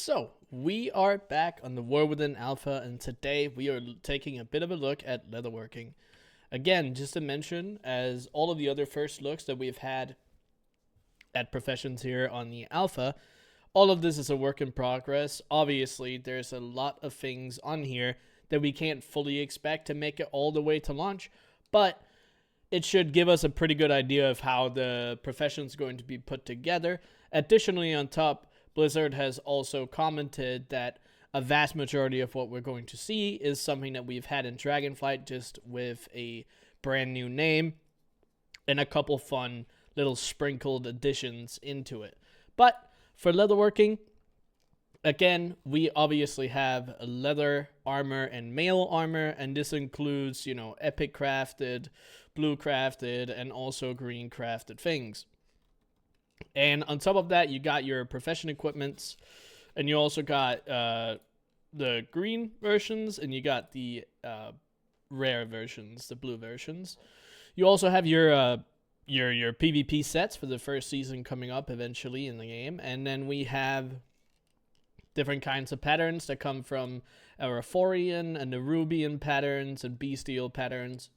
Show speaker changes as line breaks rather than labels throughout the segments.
So, we are back on the War Within Alpha, and today we are taking a bit of a look at leatherworking. Again, just to mention, as all of the other first looks that we've had at professions here on the Alpha, all of this is a work in progress. Obviously, there's a lot of things on here that we can't fully expect to make it all the way to launch, but it should give us a pretty good idea of how the profession's going to be put together. Additionally, on top, Blizzard has also commented that a vast majority of what we're going to see is something that we've had in Dragonflight, just with a brand new name and a couple fun little sprinkled additions into it. But for leatherworking, again, we obviously have leather armor and mail armor, and this includes, epic crafted, blue crafted, and also green crafted things. And on top of that, you got your profession equipments, and you also got the green versions, and you got the rare versions, the blue versions. You also have your PvP sets for the first season coming up eventually in the game, and then we have different kinds of patterns that come from Araphorian and Nerubian patterns and Bestial patterns.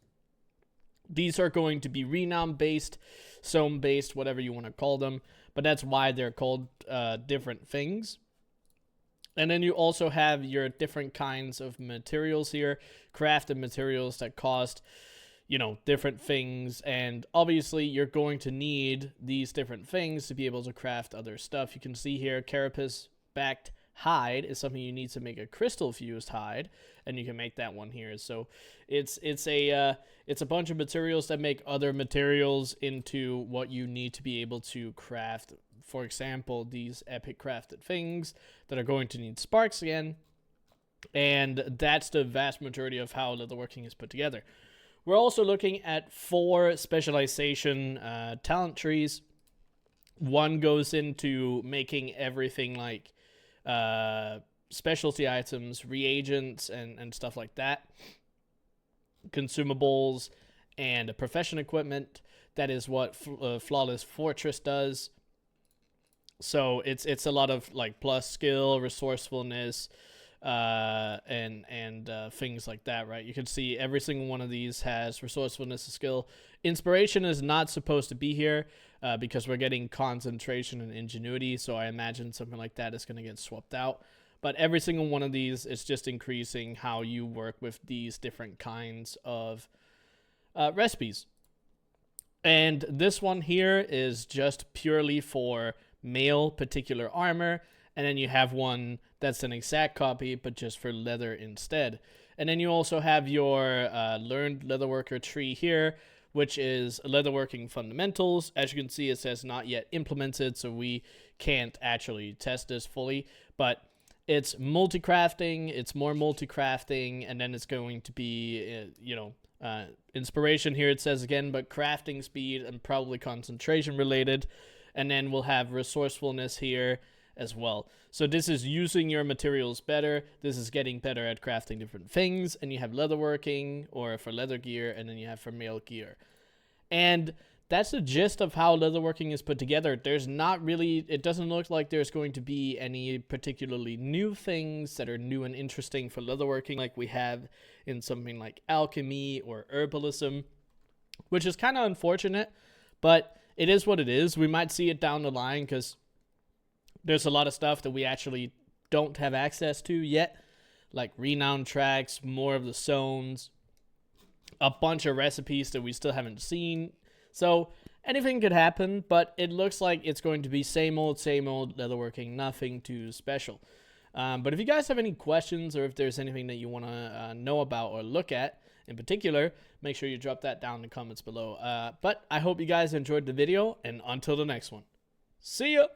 These are going to be renown-based, Sohm-based, whatever you want to call them, but that's why they're called different things. And then you also have your different kinds of materials here, crafted materials that cost, different things, and obviously you're going to need these different things to be able to craft other stuff. You can see here, carapace-backed hide is something you need to make a crystal fused hide, and you can make that one here. So it's a bunch of materials that make other materials into what you need to be able to craft. For example, these epic crafted things that are going to need sparks again, and that's the vast majority of how leatherworking is put together. We're also looking at 4 specialization talent trees. One goes into making everything like specialty items, reagents, and stuff like that, consumables, and profession equipment. That is what Flawless Fortress does. So it's a lot of like plus skill, resourcefulness, and things like that, right? You can see every single one of these has resourcefulness, skill. Inspiration is not supposed to be here because we're getting concentration and ingenuity, so I imagine something like that is going to get swapped out. But every single one of these is just increasing how you work with these different kinds of recipes. And this one here is just purely for male particular armor, and then you have one that's an exact copy, but just for leather instead. And then you also have your learned leatherworker tree here, which is leatherworking fundamentals. As you can see, it says not yet implemented, so we can't actually test this fully, but it's multi-crafting, it's more multi-crafting, and then it's going to be, inspiration here it says again, but crafting speed and probably concentration related. And then we'll have resourcefulness here as well. So this is using your materials better. This is getting better at crafting different things. And you have leatherworking, or for leather gear, and then you have for mail gear. And that's the gist of how leatherworking is put together. There's not really, it doesn't look like there's going to be any particularly new things that are new and interesting for leatherworking like we have in something like alchemy or herbalism, which is kind of unfortunate, but it is what it is. We might see it down the line because there's a lot of stuff that we actually don't have access to yet, like renowned tracks, more of the zones, a bunch of recipes that we still haven't seen. So anything could happen, but it looks like it's going to be same old leatherworking, nothing too special. But if you guys have any questions, or if there's anything that you want to know about or look at in particular, make sure you drop that down in the comments below. But I hope you guys enjoyed the video, and until the next one, see ya!